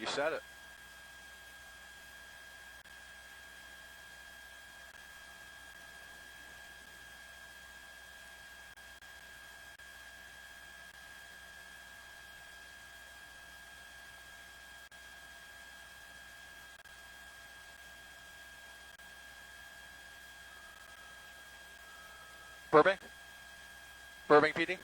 You said it. Burbank? Burbank PD?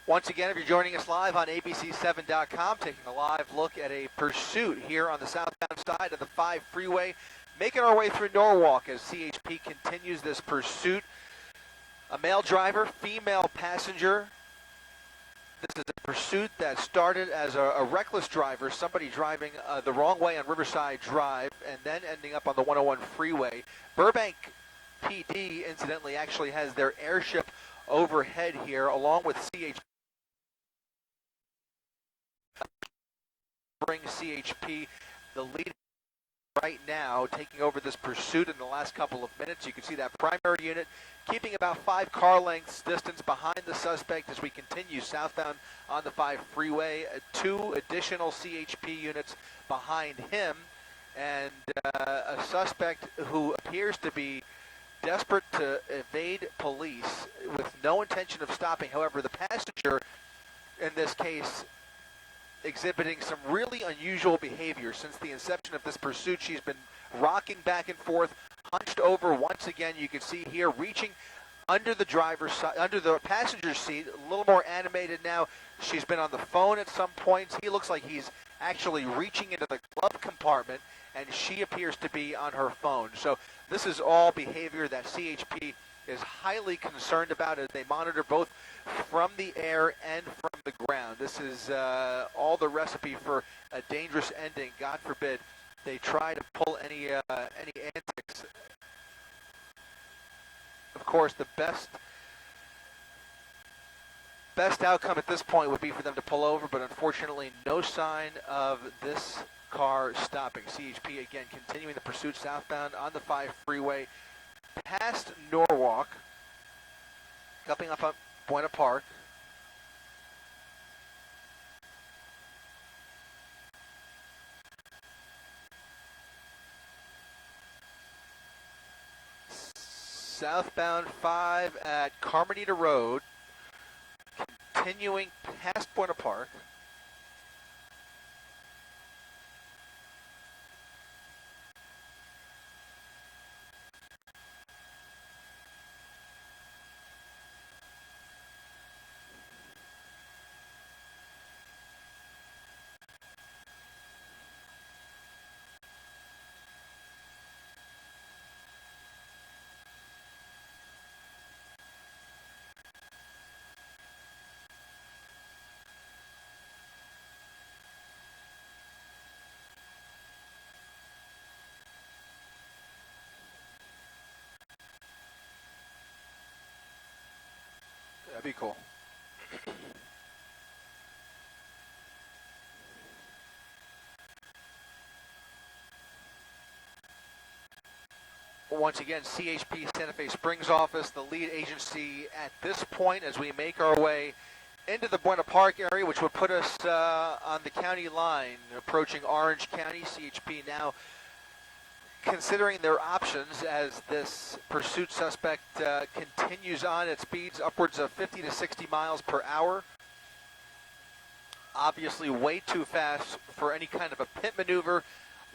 Once again, if you're joining us live on ABC7.com, taking a live look at a pursuit here on the southbound side of the 5 freeway, making our way through Norwalk as CHP continues this pursuit. A male driver, female passenger. This is a pursuit that started as a reckless driver, somebody driving the wrong way on Riverside Drive and then ending up on the 101 freeway. Burbank PD, incidentally, actually has their airship overhead here along with CHP. Bring CHP the lead right now, taking over this pursuit in the last couple of minutes. You can see that primary unit keeping about 5 car lengths distance behind the suspect as we continue southbound on the 5 freeway. 2 additional CHP units behind him, and a suspect who appears to be desperate to evade police with no intention of stopping. However, the passenger in this case exhibiting some really unusual behavior since the inception of this pursuit. She's been rocking back and forth, hunched over once again. You can see here reaching under the driver's side, under the passenger seat, a little more animated now. She's been on the phone at some points. He looks like he's actually reaching into the glove compartment, and she appears to be on her phone. So this is all behavior that CHP is highly concerned about as they monitor both from the air and from the ground. This is all the recipe for a dangerous ending. God forbid they try to pull any antics. Of course, the best outcome at this point would be for them to pull over, but unfortunately no sign of this car stopping. CHP again continuing the pursuit southbound on the 5 freeway past Norwalk, coming up on Buena Park. Southbound 5 at Carmenita Road, continuing past Buena Park. That'd be cool. Once again, CHP Santa Fe Springs office, the lead agency at this point as we make our way into the Buena Park area, which would put us on the county line, approaching Orange County. CHP now considering their options as this pursuit suspect continues on at speeds upwards of 50 to 60 miles per hour. Obviously way too fast for any kind of a pit maneuver.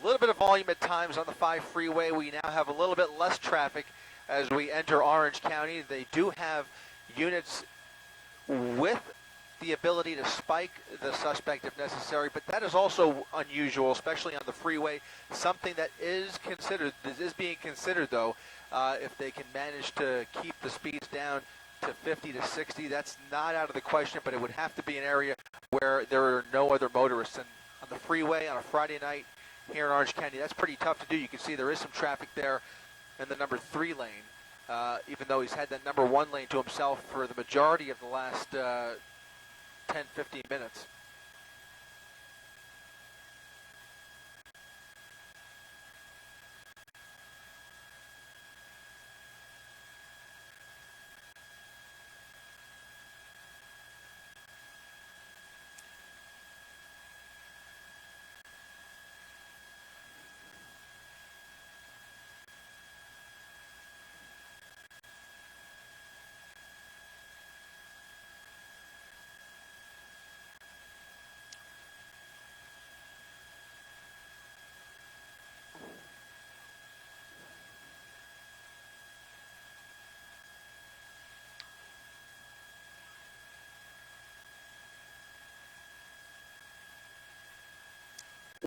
A little bit of volume at times on the 5 freeway. We now have a little bit less traffic as we enter Orange County. They do have units with the ability to spike the suspect if necessary, but that is also unusual, especially on the freeway. Something that is considered, this is being considered though, if they can manage to keep the speeds down to 50 to 60. That's not out of the question, but it would have to be an area where there are no other motorists. And on the freeway on a Friday night here in Orange County, that's pretty tough to do. You can see there is some traffic there in the number 3 lane, even though he's had that number 1 lane to himself for the majority of the last 10, 15 minutes.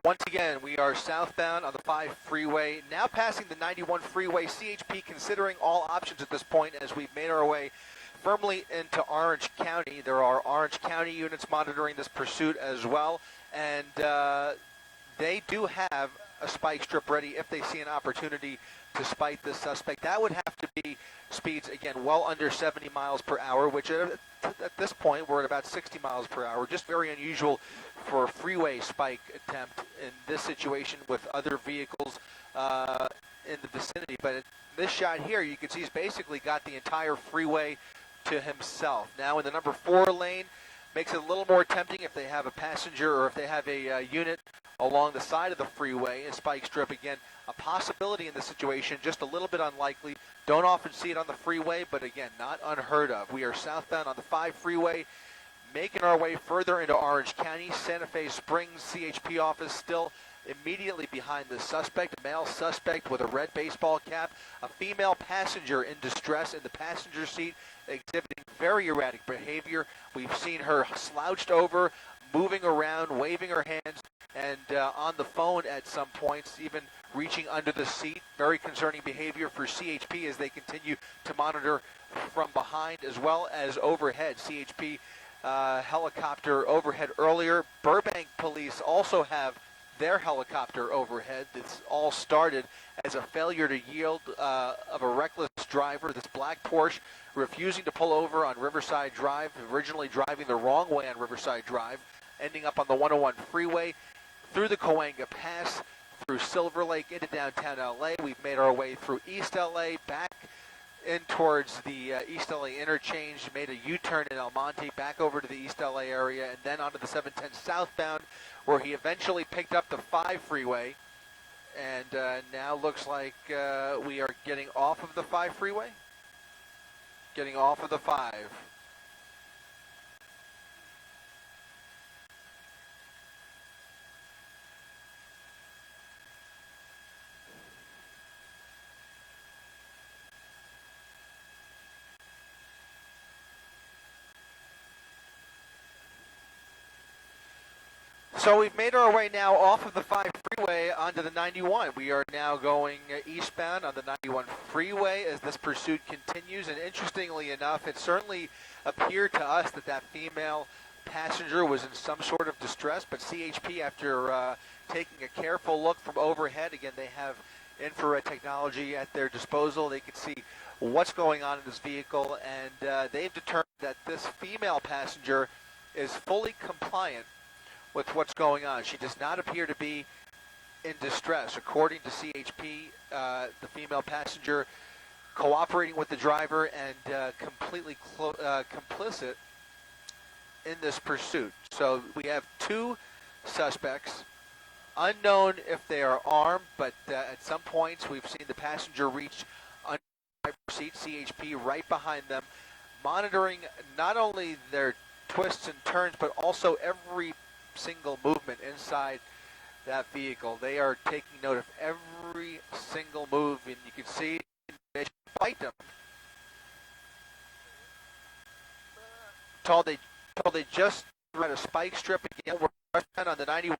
Once again, we are southbound on the 5 freeway, now passing the 91 freeway. CHP considering all options at this point as we've made our way firmly into Orange County. There are Orange County units monitoring this pursuit as well, and they do have a spike strip ready if they see an opportunity to spike this suspect. That would have to be speeds, again, well under 70 miles per hour, which at this point we're at about 60 miles per hour. Just very unusual for a freeway spike attempt in this situation with other vehicles in the vicinity. But in this shot here, you can see he's basically got the entire freeway to himself. Now in the number 4 lane, makes it a little more tempting if they have a passenger or if they have a unit along the side of the freeway. A spike strip, again, a possibility in this situation, just a little bit unlikely. Don't often see it on the freeway, but again, not unheard of. We are southbound on the 5 freeway, making our way further into Orange County. Santa Fe Springs CHP office still immediately behind the suspect, a male suspect with a red baseball cap, a female passenger in distress in the passenger seat, exhibiting very erratic behavior. We've seen her slouched over, moving around, waving her hands, and on the phone at some points, even reaching under the seat. Very concerning behavior for CHP as they continue to monitor from behind as well as overhead. CHP helicopter overhead earlier. Burbank police also have their helicopter overhead. This all started as a failure to yield of a reckless driver. This black Porsche refusing to pull over on Riverside Drive, originally driving the wrong way on Riverside Drive, ending up on the 101 freeway, through the Cahuenga Pass, through Silver Lake into downtown LA. We've made our way through East LA, back in towards the East LA interchange, made a U-turn in El Monte, back over to the East LA area, and then onto the 710 southbound, where he eventually picked up the 5 freeway, and now looks like we are getting off of the 5 freeway, getting off of the 5. So we've made our way now off of the 5 freeway onto the 91. We are now going eastbound on the 91 freeway as this pursuit continues. And interestingly enough, it certainly appeared to us that that female passenger was in some sort of distress. But CHP, after taking a careful look from overhead, again, they have infrared technology at their disposal. They can see what's going on in this vehicle. And they've determined that this female passenger is fully compliant with what's going on. She does not appear to be in distress. According to CHP, the female passenger cooperating with the driver and completely complicit in this pursuit. So we have 2 suspects, unknown if they are armed, but at some points we've seen the passenger reach under the driver's seat, CHP right behind them, monitoring not only their twists and turns, but also every single movement inside that vehicle. They are taking note of every single move, and you can see they fight them. Told they just ran a spike strip again. We're westbound on the 91.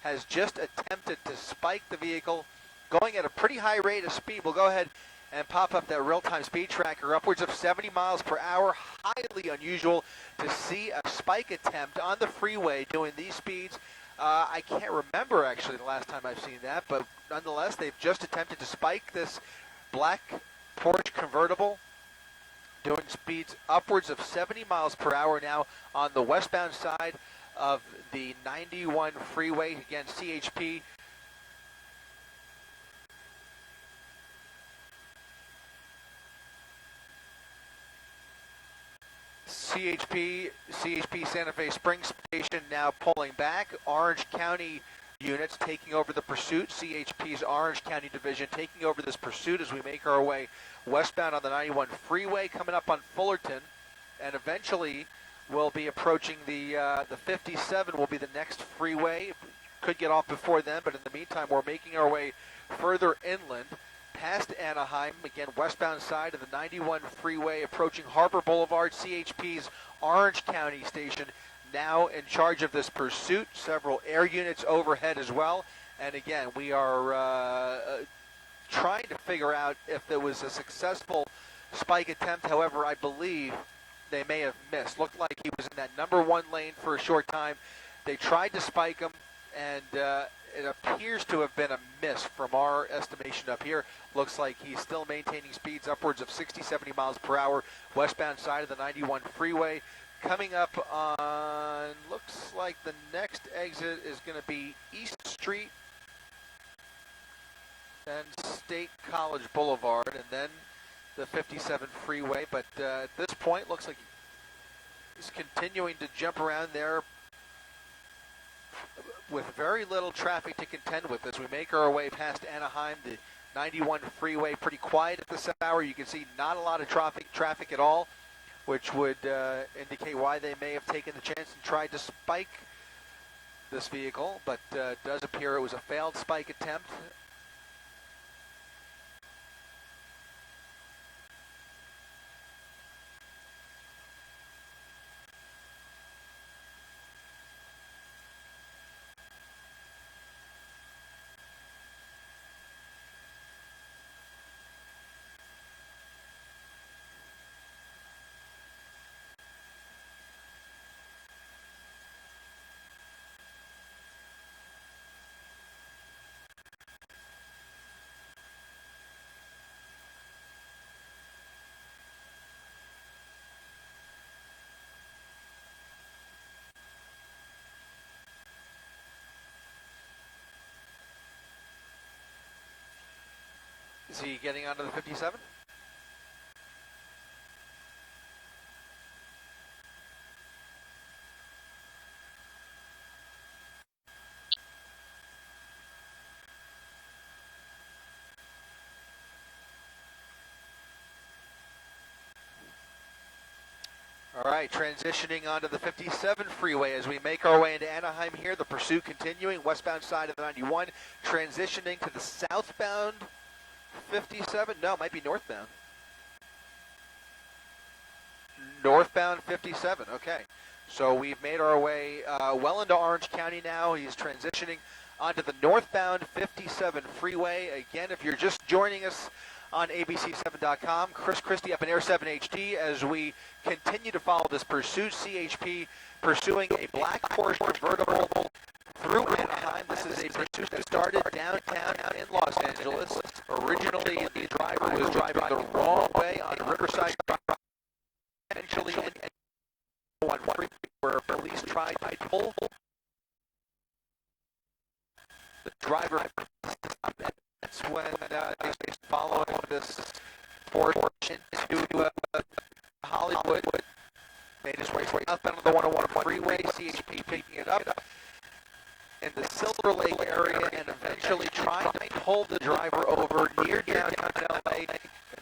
Has just attempted to spike the vehicle, going at a pretty high rate of speed. We'll go ahead and pop up that real-time speed tracker, upwards of 70 miles per hour. Highly unusual to see a spike attempt on the freeway doing these speeds. I can't remember actually the last time I've seen that, but nonetheless, they've just attempted to spike this black Porsche convertible, doing speeds upwards of 70 miles per hour now on the westbound side of the 91 freeway. Again, CHP Santa Fe Springs Station now pulling back. Orange County units taking over the pursuit. CHP's Orange County Division taking over this pursuit as we make our way westbound on the 91 freeway, coming up on Fullerton, and eventually we'll be approaching the 57 will be the next freeway. Could get off before then, but in the meantime, we're making our way further inland, past Anaheim, again, westbound side of the 91 freeway, approaching Harbor Boulevard. CHP's Orange County Station now in charge of this pursuit, several air units overhead as well. And again, we are trying to figure out if there was a successful spike attempt. However, I believe they may have missed. Looked like he was in that number 1 lane for a short time. They tried to spike him, and it appears to have been a miss from our estimation up here. Looks like he's still maintaining speeds upwards of 60, 70 miles per hour, westbound side of the 91 freeway. Coming up on, looks like the next exit is going to be East Street and State College Boulevard, and then the 57 freeway. But at this point, looks like he's continuing to jump around there with very little traffic to contend with as we make our way past Anaheim. The 91 freeway pretty quiet at this hour. You can see not a lot of traffic at all, which would indicate why they may have taken the chance and tried to spike this vehicle, but it does appear it was a failed spike attempt. Is he getting onto the 57? All right, transitioning onto the 57 freeway as we make our way into Anaheim here. The pursuit continuing, westbound side of the 91, transitioning to the southbound 57. No, it might be northbound. Northbound 57, okay. So we've made our way well into Orange County now. He's transitioning onto the northbound 57 freeway. Again, if you're just joining us on ABC7.com, Chris Christie up in Air 7 HD as we continue to follow this pursuit. CHP pursuing a black Porsche convertible through Anaheim. This is a pursuit that started downtown in Los Angeles. Originally, the driver was driving the wrong way on Riverside. Eventually, on freeway where police tried to pull the driver. That's when they following this Porsche into Hollywood. Made his way southbound of the 101 freeway. CHP picking it up in the Silver Lake area and eventually trying to pull the driver over near downtown LA.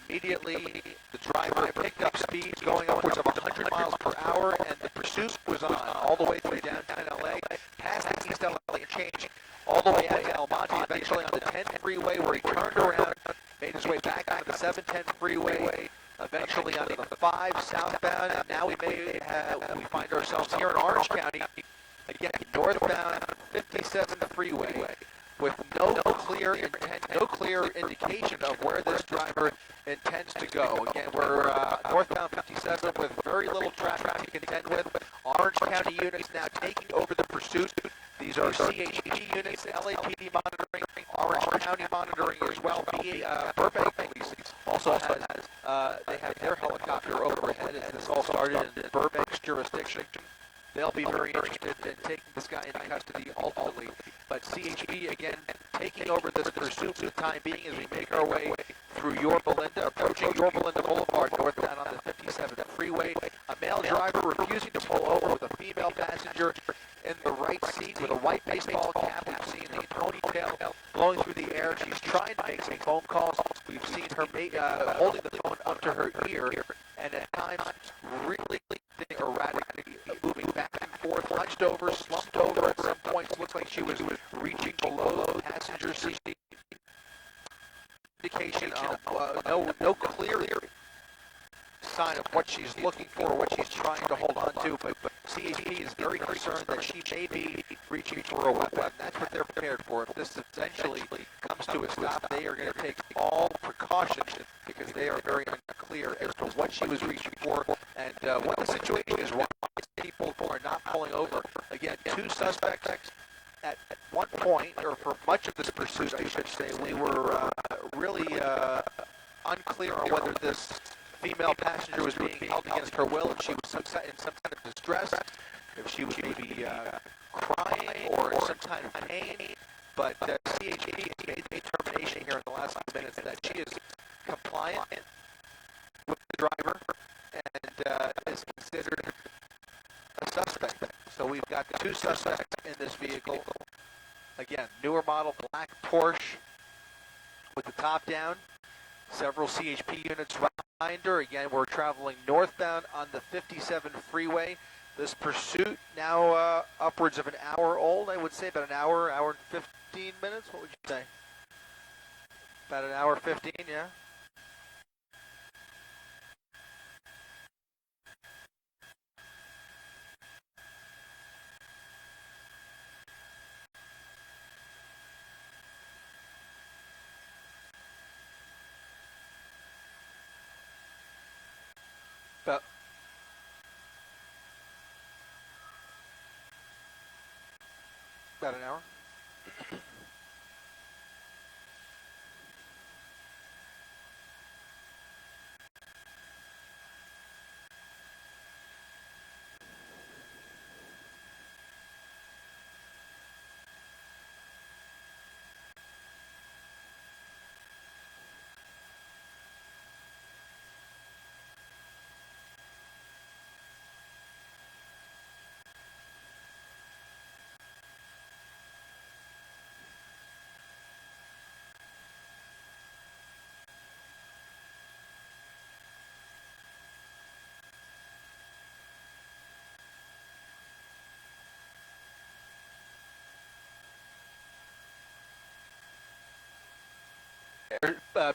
Immediately, the driver picked up speeds going upwards of 100 miles per hour, and the pursuit was on all the way through downtown LA, past the East LA interchange, all the way out to El Monte, eventually on the 10 freeway where he turned around, made his way back onto the 710 freeway, eventually onto the 5 southbound, and now we find ourselves here in Orange County, again, northbound 57 freeway, with no clear intent, no clear indication of where this driver intends to go. Again, we're northbound 57 with very little traffic to contend with. Orange County units now taking over the pursuit. These are CHP units, LAPD monitoring, Orange County monitoring as well. Burbank Police also has, they have their helicopter overhead as this all started in Burbank's jurisdiction. They'll be very interested in taking this guy into custody ultimately. But CHP, again, taking over this pursuit for the time being as we make our way through Yorba Linda, approaching Yorba Linda Boulevard, northbound on the 57 freeway. A male driver refusing to pull over with a female passenger in the right seat with a white baseball cap. We've seen the ponytail blowing through the air. She's trying to make some phone calls. We've seen her holding the phone up to her ear, and at times really erratic, moving back and forth, hunched over, slumped over at some points. Looks like she was reaching below the passenger seat. Indication of no clear sign of what she's looking for, what she's trying to hold on to, but CHP is very concerned that she may be reaching for a weapon. That's what they're prepared for. If this essentially comes to a stop, they are going to take all precautions because they are very unclear as to what she was reaching for and what the situation is, why people are not pulling over. Again, two suspects. At one point, or for much of this pursuit, I should say, we were really unclear on whether this female passenger was being held against her will, if she was in some kind of distress, if she was maybe crying or in some kind of pain. But CHP has made the determination here in the last 5 minutes that she is compliant with the driver and is considered a suspect. So we've got two suspects in this vehicle. Again, newer model black Porsche with the top down. Several CHP units right behind her. Again, we're traveling northbound on the 57 freeway. This pursuit now upwards of an hour old, I would say, about an hour and 15 minutes. What would you say? About an hour 15, yeah? About an hour.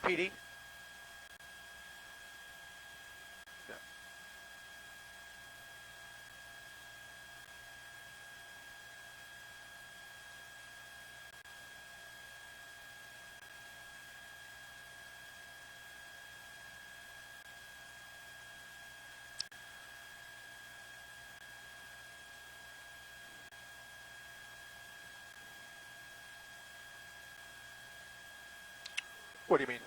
PD? What do you mean?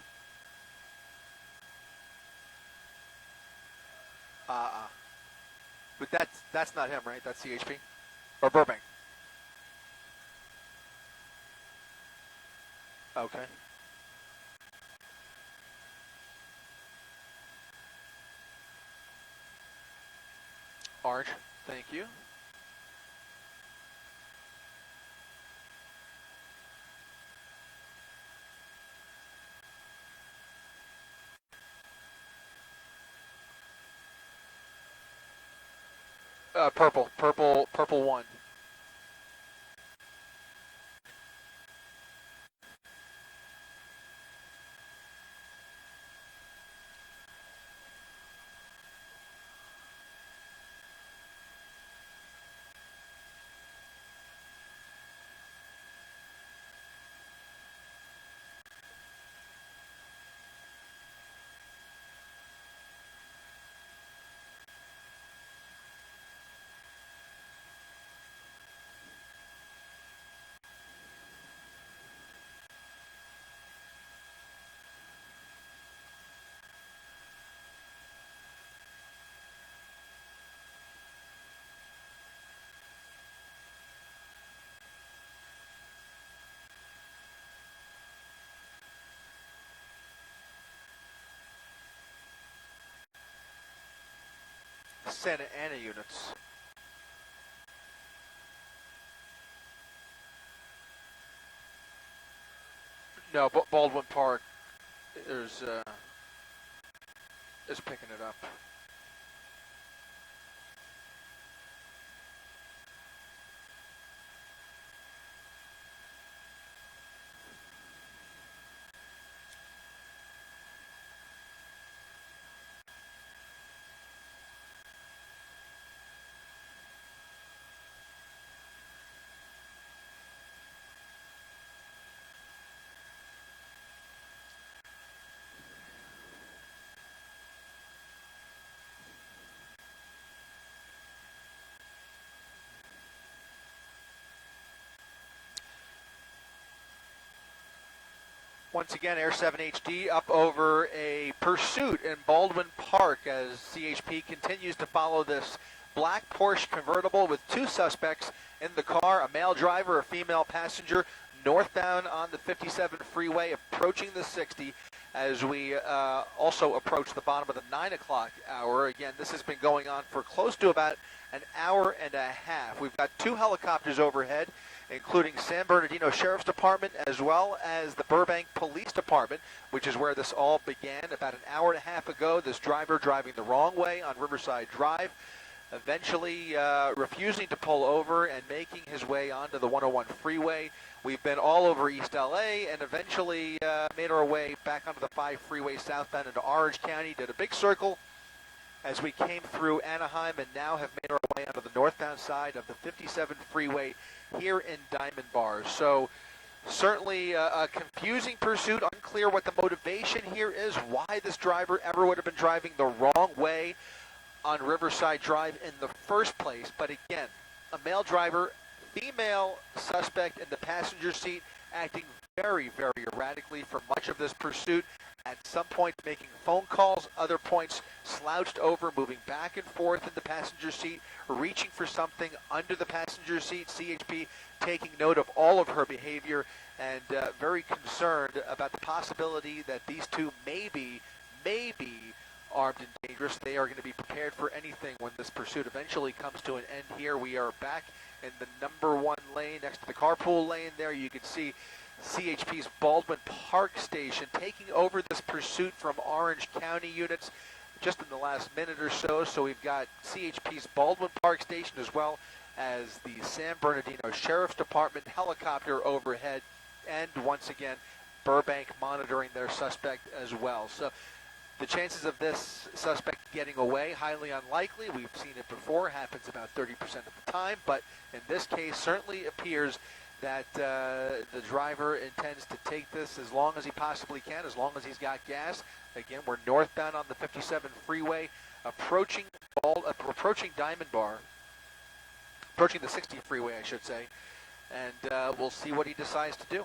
But that's not him, right? That's CHP? Or Burbank? Okay. Orange, thank you. Purple one. Santa Ana units. No, Baldwin Park is picking it up. Once again, Air 7 HD up over a pursuit in Baldwin Park as CHP continues to follow this black Porsche convertible with two suspects in the car, a male driver, a female passenger, northbound on the 57 freeway, approaching the 60 as we also approach the bottom of the 9 o'clock hour. Again, this has been going on for close to about an hour and a half. We've got two helicopters overhead, including San Bernardino Sheriff's Department as well as the Burbank Police Department, which is where this all began about an hour and a half ago. This driver driving the wrong way on Riverside Drive, eventually refusing to pull over and making his way onto the 101 freeway. We've been all over East LA and eventually made our way back onto the 5 freeway southbound into Orange County, did a big circle as we came through Anaheim and now have made our way onto the northbound side of the 57 freeway here in Diamond Bars. So certainly a confusing pursuit, unclear what the motivation here is, why this driver ever would have been driving the wrong way on Riverside Drive in the first place. But again, a male driver, female suspect in the passenger seat, acting very, very erratically for much of this pursuit. At some points making phone calls, other points slouched over, moving back and forth in the passenger seat, reaching for something under the passenger seat. CHP taking note of all of her behavior and very concerned about the possibility that these two may be armed and dangerous. They are going to be prepared for anything when this pursuit eventually comes to an end here. We are back in the number 1 lane next to the carpool lane there. You can see CHP's Baldwin Park Station taking over this pursuit from Orange County units just in the last minute or so. So we've got CHP's Baldwin Park Station as well as the San Bernardino Sheriff's Department helicopter overhead, and once again Burbank monitoring their suspect as well. So the chances of this suspect getting away, highly unlikely. We've seen it before, happens about 30% of the time, but in this case certainly appears that the driver intends to take this as long as he possibly can, as long as he's got gas. Again, we're northbound on the 57 freeway, approaching Diamond Bar, approaching the 60 freeway, I should say, and we'll see what he decides to do.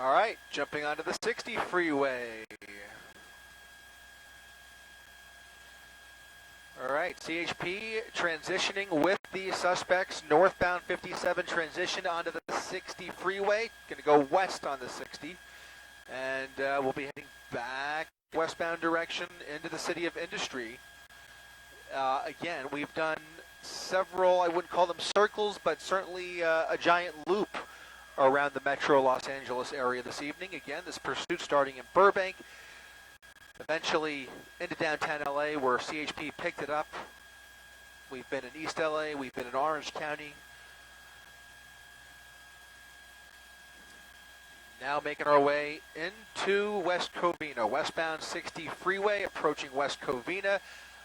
All right, jumping onto the 60 freeway. All right, CHP transitioning with the suspects. Northbound 57 transition onto the 60 freeway. Going to go west on the 60. And we'll be heading back westbound direction into the city of Industry. Again, we've done several, I wouldn't call them circles, but certainly a giant loop around the metro Los Angeles area this evening. Again, this pursuit starting in Burbank, eventually into downtown LA where CHP picked it up. We've been in East LA, we've been in Orange County. Now making our way into West Covina, westbound 60 freeway, approaching West Covina.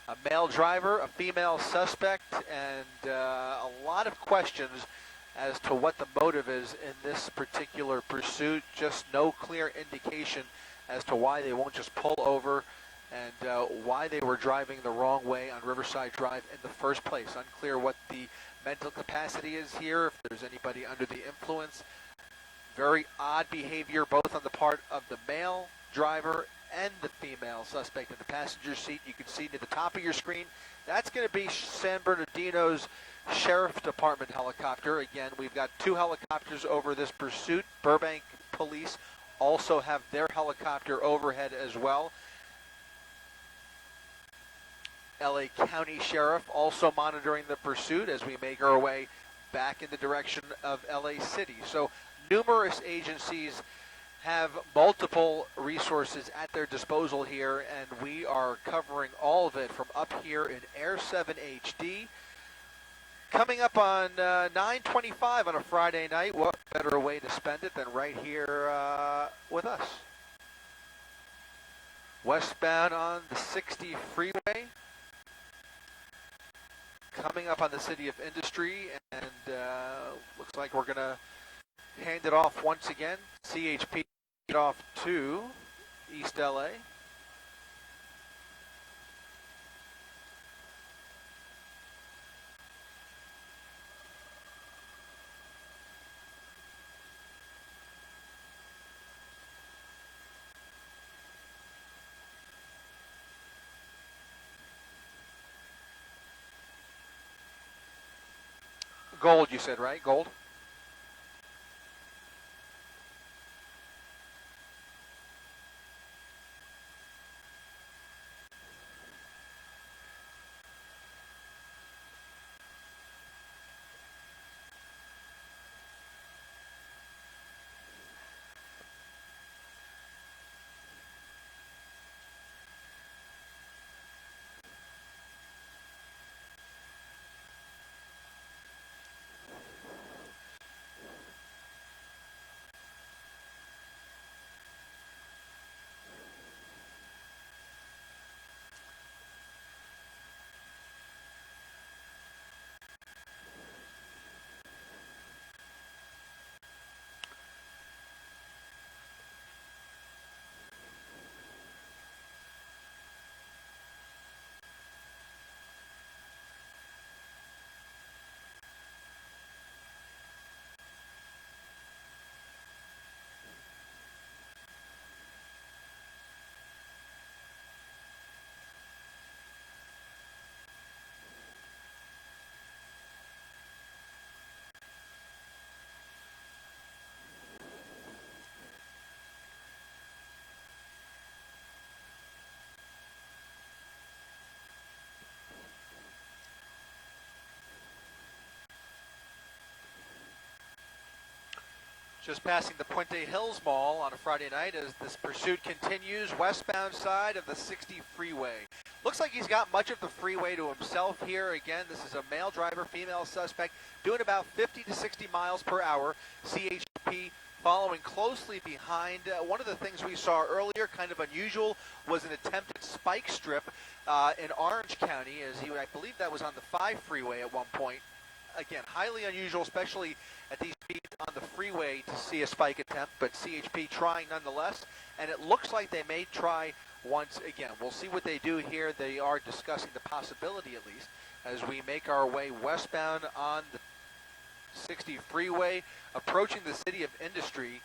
A male driver, a female suspect, and a lot of questions as to what the motive is in this particular pursuit. Just no clear indication as to why they won't just pull over and why they were driving the wrong way on Riverside Drive in the first place. Unclear what the mental capacity is here, if there's anybody under the influence. Very odd behavior both on the part of the male driver and the female suspect in the passenger seat. You can see near the top of your screen, that's going to be San Bernardino's Sheriff's Department helicopter. Again, we've got two helicopters over this pursuit. Burbank Police also have their helicopter overhead as well. LA County Sheriff also monitoring the pursuit as we make our way back in the direction of LA City. So numerous agencies have multiple resources at their disposal here, and we are covering all of it from up here in Air 7 HD. Coming up on 9:25 on a Friday night, what better way to spend it than right here with us? Westbound on the 60 freeway, coming up on the City of Industry, and looks like we're going to hand it off once again. CHP off to East LA. Gold, you said, right? Gold? Just passing the Puente Hills Mall on a Friday night as this pursuit continues westbound side of the 60 freeway. Looks like he's got much of the freeway to himself here. Again, this is a male driver, female suspect, doing about 50 to 60 miles per hour. CHP following closely behind. One of the things we saw earlier, kind of unusual, was an attempted spike strip in Orange County, as I believe that was on the 5 freeway at one point. Again, highly unusual, especially at these speeds on the freeway, to see a spike attempt, but CHP trying nonetheless, and it looks like they may try once again. We'll see what they do here. They are discussing the possibility, at least, as we make our way westbound on the 60 freeway, approaching the City of Industry.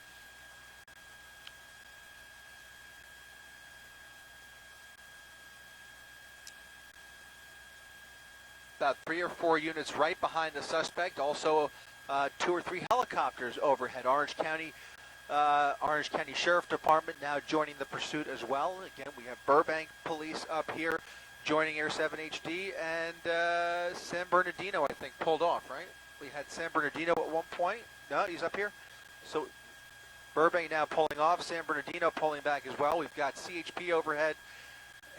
About 3 or 4 units right behind the suspect. Also 2 or 3 helicopters overhead. Orange County Sheriff Department now joining the pursuit as well. Again, we have Burbank Police up here joining Air 7 HD, and San Bernardino, I think, pulled off, right? We had San Bernardino at one point. No, he's up here. So Burbank now pulling off. San Bernardino pulling back as well. We've got CHP overhead,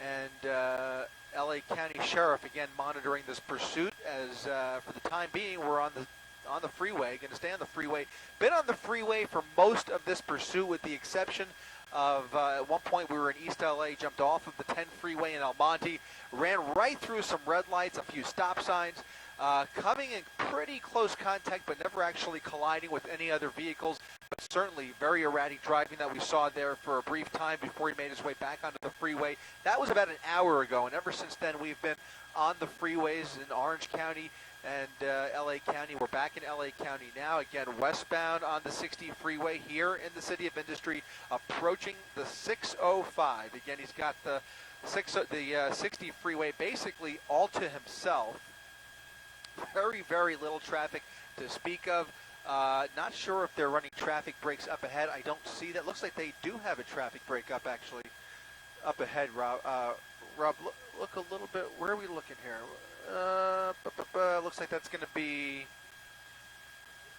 and LA County Sheriff again monitoring this pursuit. As for the time being, we're on the freeway. Going to stay on the freeway. Been on the freeway for most of this pursuit, with the exception of at one point we were in East LA, jumped off of the 10 freeway in El Monte, ran right through some red lights, a few stop signs, coming in pretty close contact, but never actually colliding with any other vehicles. But certainly very erratic driving that we saw there for a brief time before he made his way back onto the freeway. That was about an hour ago, and ever since then we've been on the freeways in Orange County and LA County. We're back in LA County now, again westbound on the 60 freeway here in the City of Industry, approaching the 605. Again, he's got the 60 freeway basically all to himself. Very, very little traffic to speak of. Not sure if they're running traffic breaks up ahead. I don't see that. Looks like they do have a traffic break up, actually, up ahead, Rob. Rob, look a little bit. Where are we looking here? Looks like that's going to be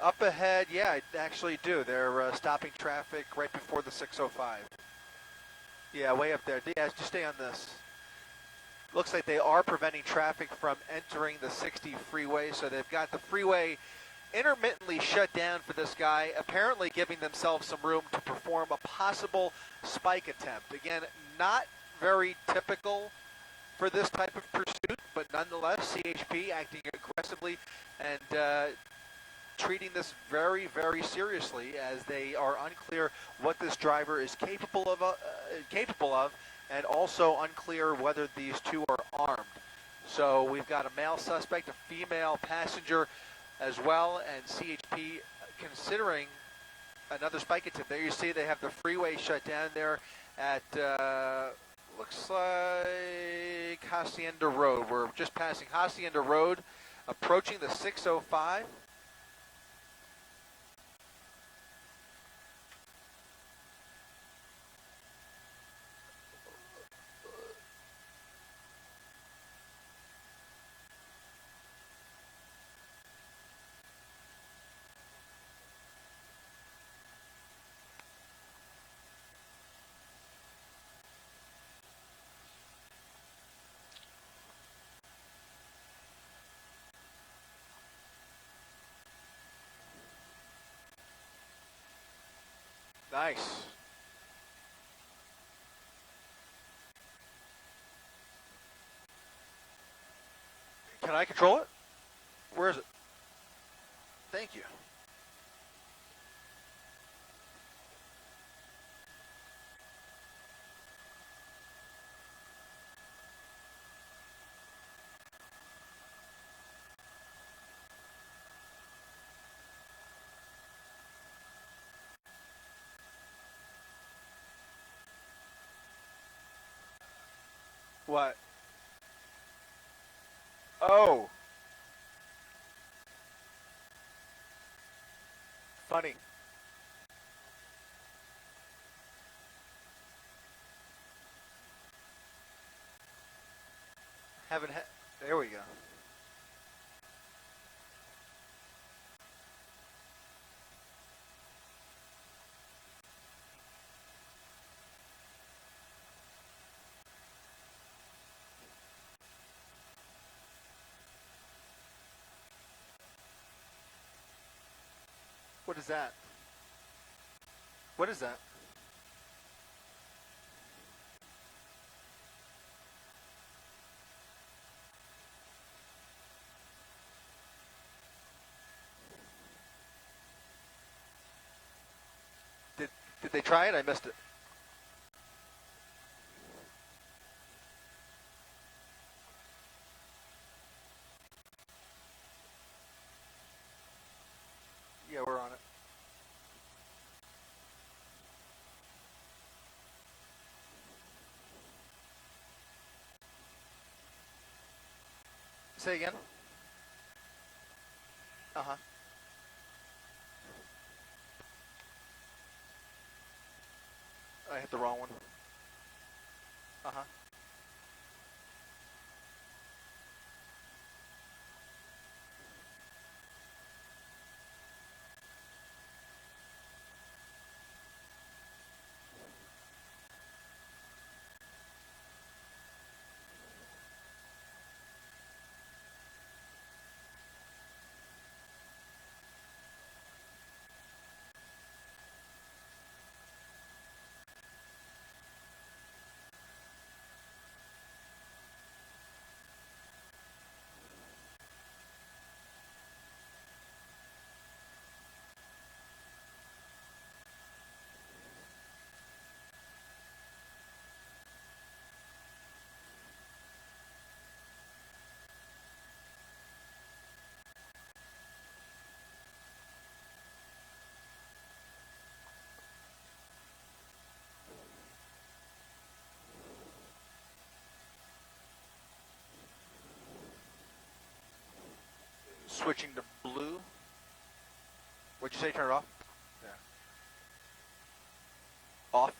Up ahead, yeah, I actually do. They're stopping traffic right before the 605. Yeah, way up there. Yeah, just stay on this. Looks like they are preventing traffic from entering the 60 freeway, so they've got the freeway intermittently shut down for this guy, apparently giving themselves some room to perform a possible spike attempt. Again, not very typical for this type of pursuit, but nonetheless, CHP acting aggressively and treating this very, very seriously, as they are unclear what this driver is capable of, and also unclear whether these two are armed. So we've got a male suspect, a female passenger as well, and CHP considering another spike attempt. There you see they have the freeway shut down there at, looks like Hacienda Road. We're just passing Hacienda Road, approaching the 605. Nice. Can I control it? Where is it? Thank you. What? Oh, funny. There we go. What is that? What is that? Did did they try it? I missed it. Yeah, we're on it. Say again. Uh huh. I hit the wrong one. Uh huh. Switching to blue. What'd you say? Turn it off. Yeah. Off.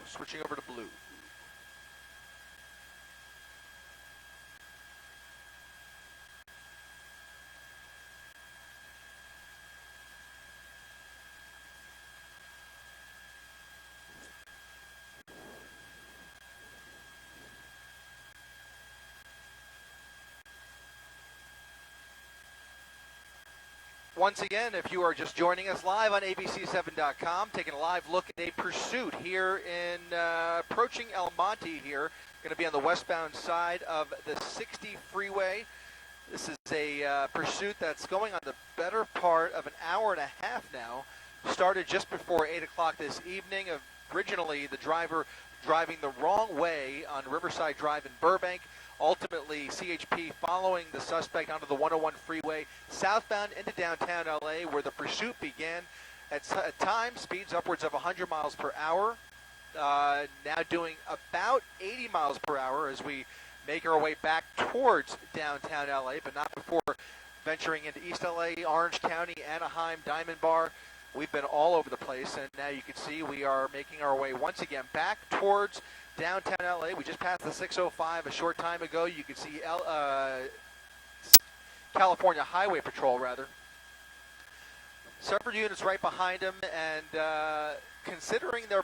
switching over to blue. Once again, if you are just joining us live on ABC7.com, taking a live look at a pursuit here in approaching El Monte here. Going to be on the westbound side of the 60 freeway. This is a pursuit that's going on the better part of an hour and a half now. Started just before 8 o'clock this evening. Originally, the driver driving the wrong way on Riverside Drive in Burbank. Ultimately, CHP following the suspect onto the 101 freeway southbound into downtown LA, where the pursuit began. At times, speeds upwards of 100 miles per hour. Now doing about 80 miles per hour as we make our way back towards downtown LA, but not before venturing into East LA, Orange County, Anaheim, Diamond Bar. We've been all over the place, and now you can see we are making our way once again back towards downtown LA. We just passed the 605 a short time ago. You can see California Highway Patrol, rather. Several units right behind them, and considering their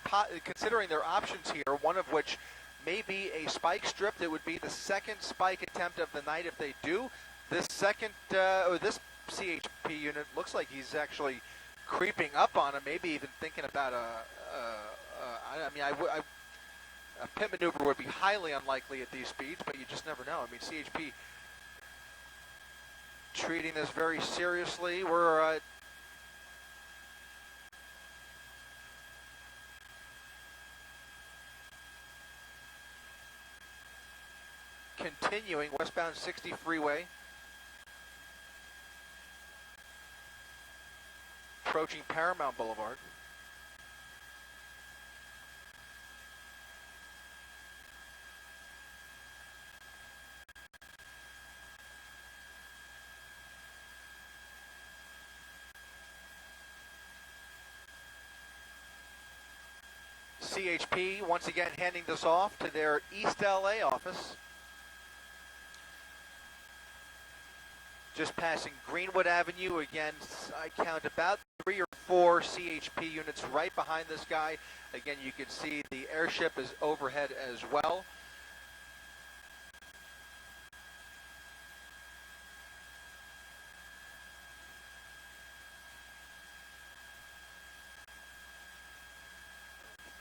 options here, one of which may be a spike strip. That would be the second spike attempt of the night if they do. This this CHP unit looks like he's actually creeping up on him, maybe even thinking about a pit maneuver would be highly unlikely at these speeds, but you just never know. I mean, CHP treating this very seriously. We're continuing westbound 60 freeway, approaching Paramount Boulevard. CHP once again handing this off to their East LA office. Just passing Greenwood Avenue. Again, I count about 3 or 4 CHP units right behind this guy. Again, you can see the airship is overhead as well.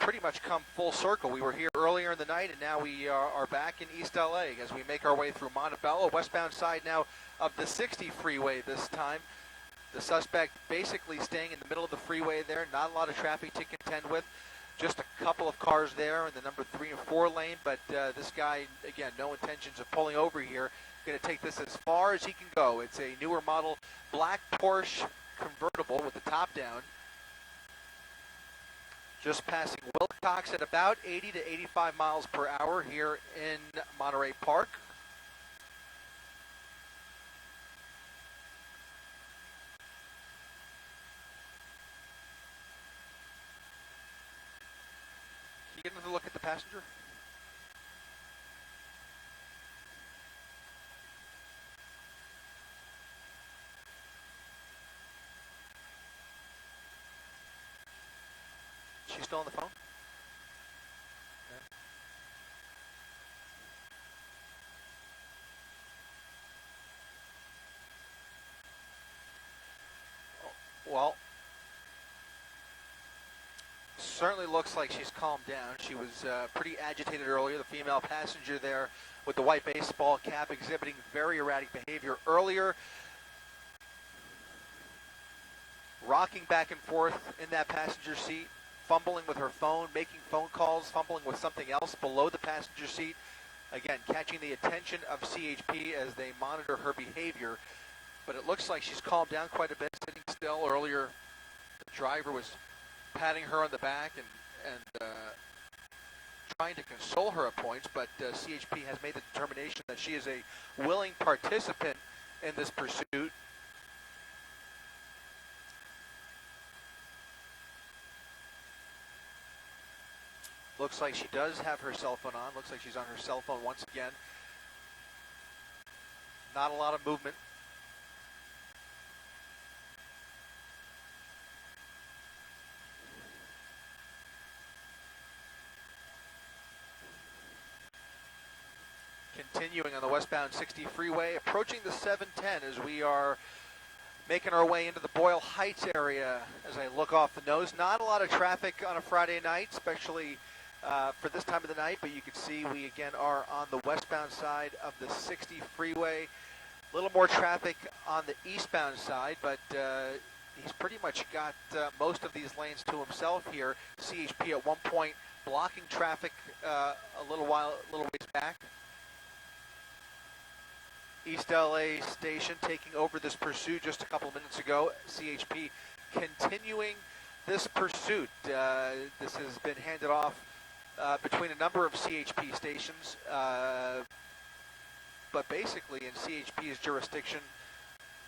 Pretty much come full circle. We were here earlier in the night, and now we are back in East LA as we make our way through Montebello, westbound side now of the 60 freeway this time. The suspect basically staying in the middle of the freeway there. Not a lot of traffic to contend with. Just a couple of cars there in the number 3 and 4 lane, but this guy, again, no intentions of pulling over here. Going to take this as far as he can go. It's a newer model black Porsche convertible with the top down. Just passing Wilcox at about 80 to 85 miles per hour here in Monterey Park. Can you get another look at the passenger? She's still on the phone? Okay. Well, certainly looks like she's calmed down. She was pretty agitated earlier. The female passenger there with the white baseball cap exhibiting very erratic behavior earlier. Rocking back and forth in that passenger seat, fumbling with her phone, making phone calls, fumbling with something else below the passenger seat. Again, catching the attention of CHP as they monitor her behavior. But it looks like she's calmed down quite a bit, sitting still. Earlier, the driver was patting her on the back and trying to console her at points, but CHP has made the determination that she is a willing participant in this pursuit. Looks like she does have her cell phone on. Looks like she's on her cell phone once again. Not a lot of movement. Continuing on the westbound 60 freeway, approaching the 710 as we are making our way into the Boyle Heights area. As I look off the nose, not a lot of traffic on a Friday night, especially for this time of the night, but you can see we again are on the westbound side of the 60 freeway. A little more traffic on the eastbound side, but he's pretty much got most of these lanes to himself here. CHP at one point blocking traffic a little ways back. East LA station taking over this pursuit just a couple of minutes ago. CHP continuing this pursuit. This has been handed off between a number of CHP stations, but basically in CHP's jurisdiction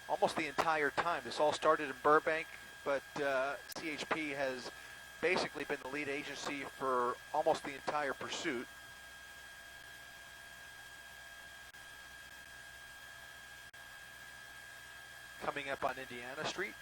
almost the entire time. This all started in Burbank, but CHP has basically been the lead agency for almost the entire pursuit. Coming up on Indiana Street.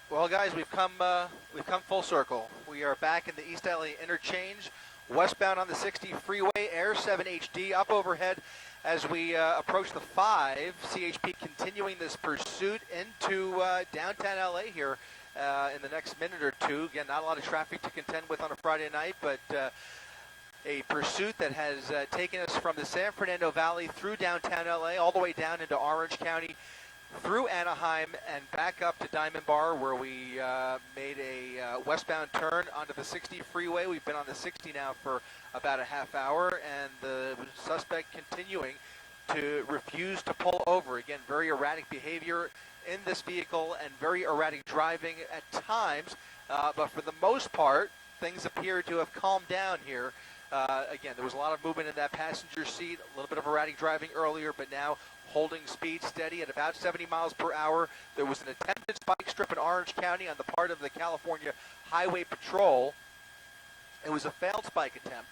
Well, guys, we've come full circle. We are back in the East LA interchange, westbound on the 60 freeway, Air 7 HD up overhead as we approach the 5. CHP continuing this pursuit into downtown LA here in the next minute or two. Again, not a lot of traffic to contend with on a Friday night, but a pursuit that has taken us from the San Fernando Valley through downtown LA all the way down into Orange County, through Anaheim and back up to Diamond Bar, where we made a westbound turn onto the 60 freeway. We've been on the 60 now for about a half hour, and the suspect continuing to refuse to pull over. Again, very erratic behavior in this vehicle and very erratic driving at times, but for the most part, things appear to have calmed down here. Again, there was a lot of movement in that passenger seat, a little bit of erratic driving earlier, but now holding speed steady at about 70 miles per hour. There was an attempted spike strip in Orange County on the part of the California Highway Patrol. It was a failed spike attempt.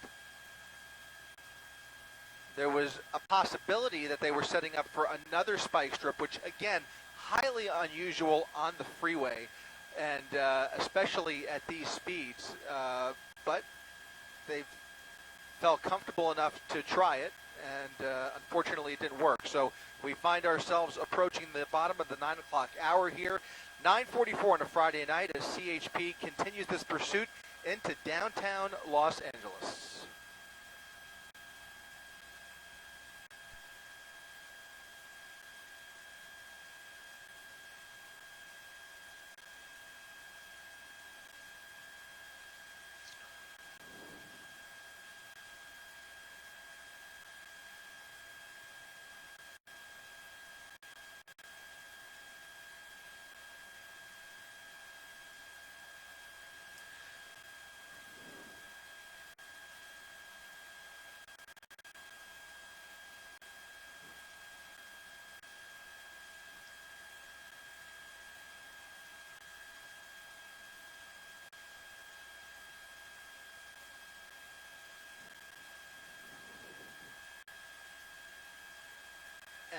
There was a possibility that they were setting up for another spike strip, which, again, highly unusual on the freeway, and especially at these speeds. But they've felt comfortable enough to try it, and unfortunately it didn't work. So we find ourselves approaching the bottom of the 9 o'clock hour here, 9:44 on a Friday night, as CHP continues this pursuit into downtown Los Angeles.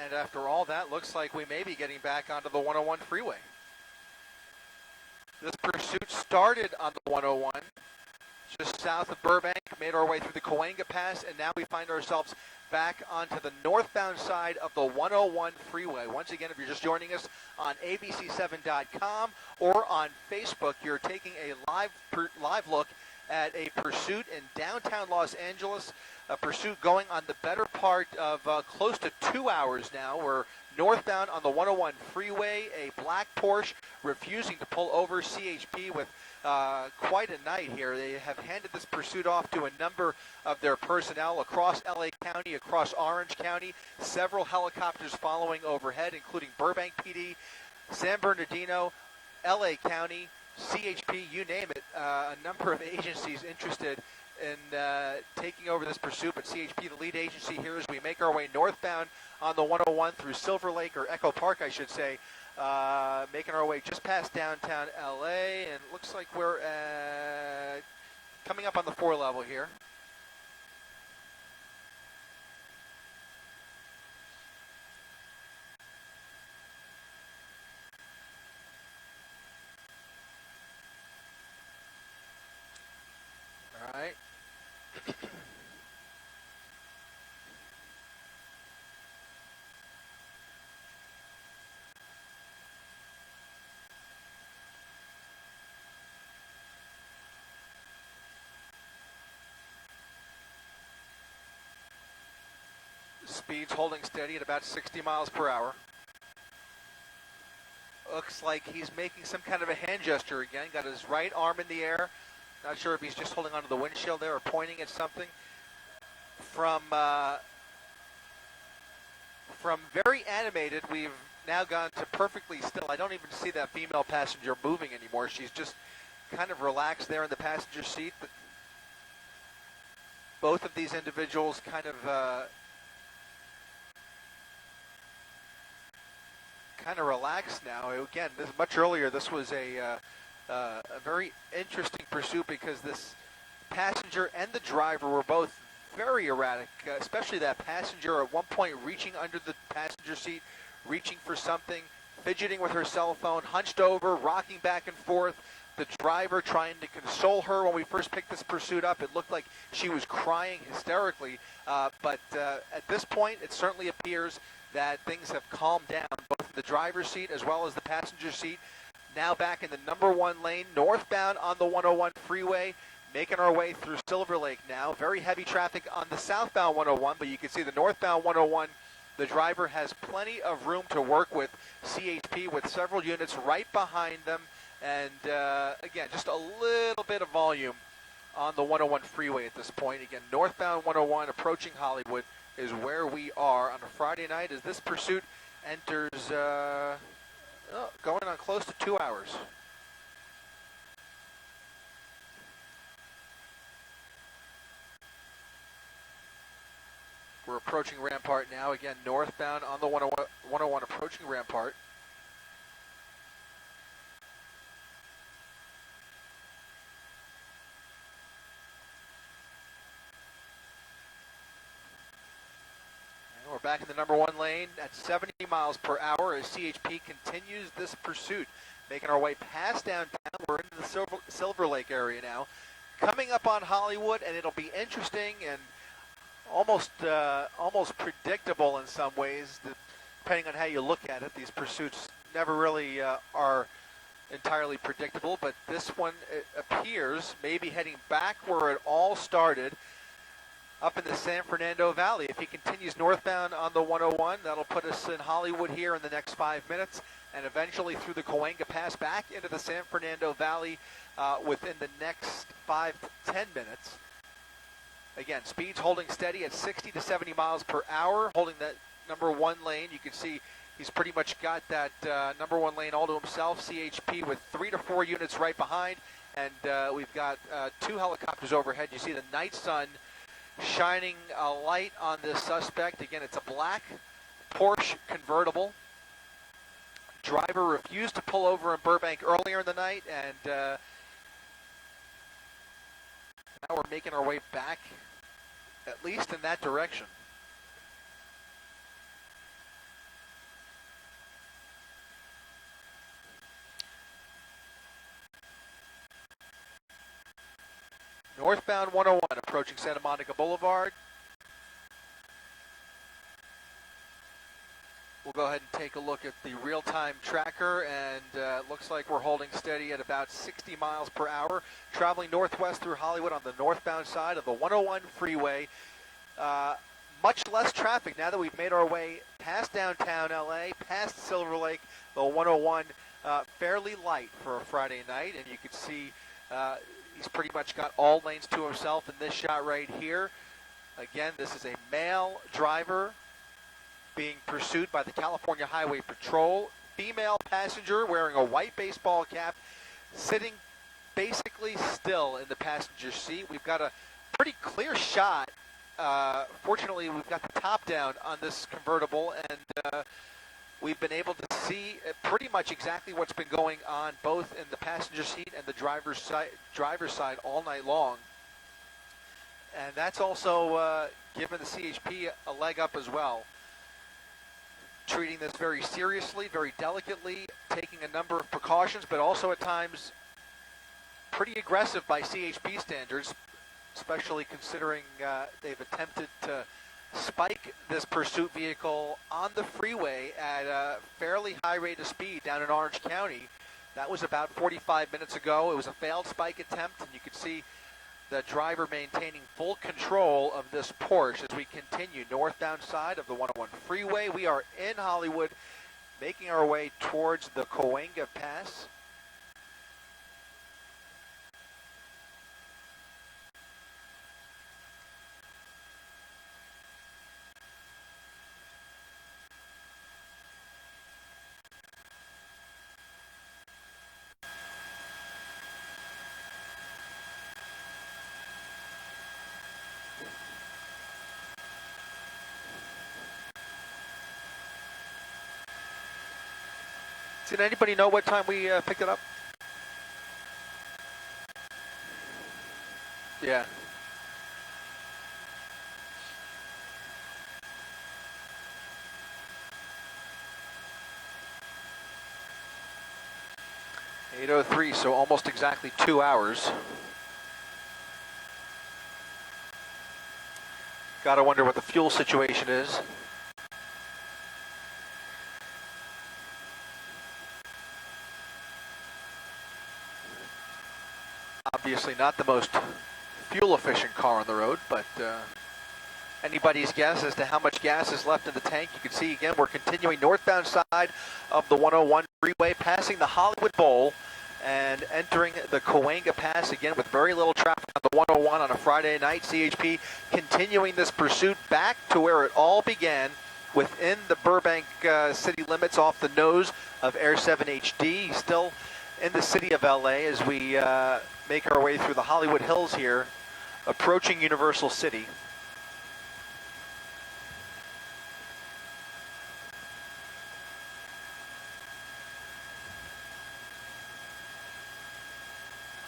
And after all that, looks like we may be getting back onto the 101 freeway. This pursuit started on the 101 just south of Burbank, made our way through the Cahuenga Pass, and now we find ourselves back onto the northbound side of the 101 freeway. Once again, if you're just joining us on ABC7.com or on Facebook, you're taking a live look at a pursuit in downtown Los Angeles, a pursuit going on the better part of close to 2 hours now. We're northbound on the 101 freeway, a black Porsche refusing to pull over CHP with quite a night here. They have handed this pursuit off to a number of their personnel across LA County, across Orange County, several helicopters following overhead, including Burbank PD, San Bernardino, LA County, CHP, you name it, a number of agencies interested in taking over this pursuit, but CHP, the lead agency here, as we make our way northbound on the 101 through Silver Lake, or Echo Park, I should say, making our way just past downtown LA, and it looks like we're coming up on the 4 level here. All right. Speed's holding steady at about 60 miles per hour. Looks like he's making some kind of a hand gesture again. Got his right arm in the air. Not sure if he's just holding onto the windshield there or pointing at something. From very animated, we've now gone to perfectly still. I don't even see that female passenger moving anymore. She's just kind of relaxed there in the passenger seat. But both of these individuals kind of relaxed now. Again, much earlier, this was a very interesting pursuit because this passenger and the driver were both very erratic, especially that passenger at one point reaching under the passenger seat, reaching for something, fidgeting with her cell phone, hunched over, rocking back and forth. The driver trying to console her. When we first picked this pursuit up, it looked like she was crying hysterically, but at this point, it certainly appears that things have calmed down, both in the driver's seat as well as the passenger seat. Now back in the number 1 lane, northbound on the 101 freeway, making our way through Silver Lake now. Very heavy traffic on the southbound 101, but you can see the northbound 101, the driver has plenty of room to work with. CHP with several units right behind them, and again, just a little bit of volume on the 101 freeway at this point. Again, northbound 101 approaching Hollywood is where we are on a Friday night as this pursuit enters, going on close to 2 hours. We're approaching Rampart now. Again, northbound on the 101 approaching Rampart. We're back in the number 1 lane at 70 miles per hour as CHP continues this pursuit. Making our way past downtown, we're into the Silver Lake area now. Coming up on Hollywood, and it'll be interesting and almost predictable in some ways, depending on how you look at it. These pursuits never really are entirely predictable, but this one, it appears, maybe heading back where it all started, up in the San Fernando Valley. If he continues northbound on the 101, that'll put us in Hollywood here in the next 5 minutes, and eventually through the Cahuenga Pass back into the San Fernando Valley within the next 5 to 10 minutes. Again, speed's holding steady at 60 to 70 miles per hour, holding that number 1 lane. You can see he's pretty much got that number 1 lane all to himself. CHP with 3 to 4 units right behind, and we've got 2 helicopters overhead. You see the night sun shining a light on this suspect. Again, it's a black Porsche convertible. Driver refused to pull over in Burbank earlier in the night, and now we're making our way back, at least in that direction. Northbound 101 approaching Santa Monica Boulevard. We'll go ahead and take a look at the real-time tracker, and it looks like we're holding steady at about 60 miles per hour, traveling northwest through Hollywood on the northbound side of the 101 freeway. Much less traffic now that we've made our way past downtown LA, past Silver Lake. The 101 fairly light for a Friday night, and you can see he's pretty much got all lanes to himself in this shot right here. Again, this is a male driver being pursued by the California Highway Patrol. Female passenger wearing a white baseball cap, sitting basically still in the passenger seat. We've got a pretty clear shot. Fortunately, we've got the top down on this convertible, and we've been able to see pretty much exactly what's been going on both in the passenger seat and the driver's side all night long. And that's also given the CHP a leg up as well. Treating this very seriously, very delicately, taking a number of precautions, but also at times pretty aggressive by CHP standards, especially considering they've attempted to spike this pursuit vehicle on the freeway at a fairly high rate of speed down in Orange County. That was about 45 minutes ago. It was a failed spike attempt, and you can see the driver maintaining full control of this Porsche as we continue northbound side of the 101 freeway. We are in Hollywood, making our way towards the Cahuenga Pass. Did anybody know what time we picked it up? Yeah. (8:03), so almost exactly 2 hours. Gotta wonder what the fuel situation is. Obviously not the most fuel-efficient car on the road, but anybody's guess as to how much gas is left in the tank. You can see, again, we're continuing northbound side of the 101 freeway, passing the Hollywood Bowl and entering the Cahuenga Pass, again, with very little traffic on the 101 on a Friday night. CHP continuing this pursuit back to where it all began, within the Burbank city limits off the nose of Air7 HD. Still in the city of LA as we make our way through the Hollywood Hills here, approaching Universal City.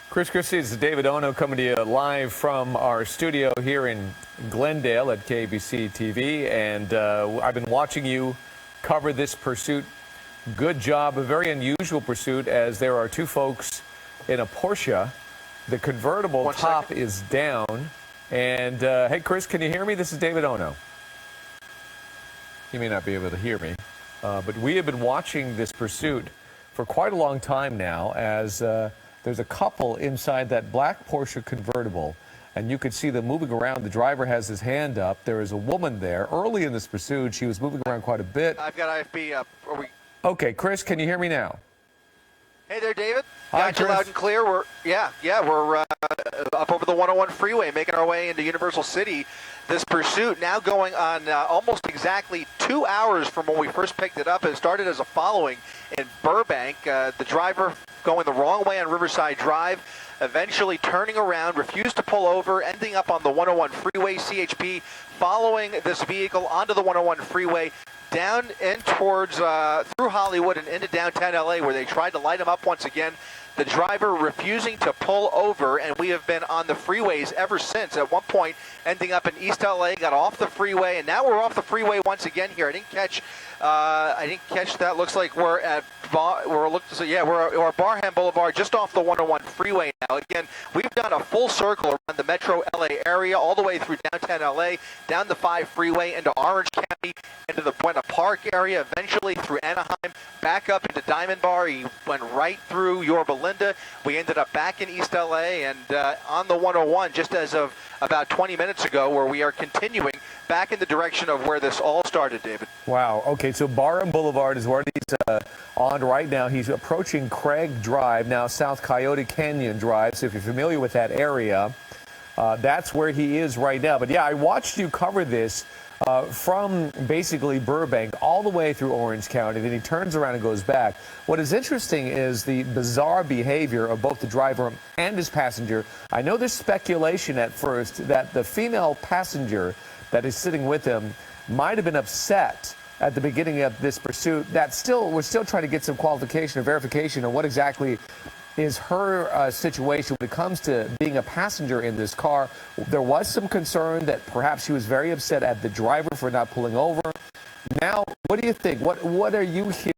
Chris Christie, this is David Ono coming to you live from our studio here in Glendale at KBC TV, and I've been watching you cover this pursuit. Good job, a very unusual pursuit, as there are two folks in a Porsche. The convertible top is down. And, hey, Chris, can you hear me? This is David Ono. You may not be able to hear me. But we have been watching this pursuit for quite a long time now, as there's a couple inside that black Porsche convertible. And you could see them moving around. The driver has his hand up. There is a woman there. Early in this pursuit, she was moving around quite a bit. I've got IFB up. Okay, Chris, can you hear me now? Hey there, David. Hi, got you loud and clear. We're up over the 101 freeway, making our way into Universal City. This pursuit now going on almost exactly 2 hours from when we first picked it up. It started as a following in Burbank. The driver going the wrong way on Riverside Drive, eventually turning around, refused to pull over, ending up on the 101 freeway. CHP following this vehicle onto the 101 freeway, down in towards through Hollywood and into downtown LA, where they tried to light him up once again. the driver refusing to pull over, and we have been on the freeways ever since. At one point, ending up in East LA, got off the freeway, and now we're off the freeway once again here. I didn't catch that. Looks like we're at we're Barham Boulevard, just off the 101 freeway now. Again, we've done a full circle around the metro LA area, all the way through downtown LA, down the 5 freeway into Orange County, into the Buena Park area, eventually through Anaheim, back up into Diamond Bar. He went right through Yorba Linda. We ended up back in East LA and on the 101 just as of about 20 minutes ago, where we are continuing back in the direction of where this all started, David. Wow. Okay, so Barham Boulevard is where he's on right now. He's approaching Craig Drive, now South Coyote Canyon Drive. So if you're familiar with that area, that's where he is right now. But yeah, I watched you cover this from basically Burbank all the way through Orange County. Then he turns around and goes back. What is interesting is the bizarre behavior of both the driver and his passenger. I know there's speculation at first that the female passenger that is sitting with him might have been upset at the beginning of this pursuit. We're still trying to get some qualification or verification on what exactly is her situation when it comes to being a passenger in this car. There was some concern that perhaps she was very upset at the driver for not pulling over. Now, what do you think? What are you hearing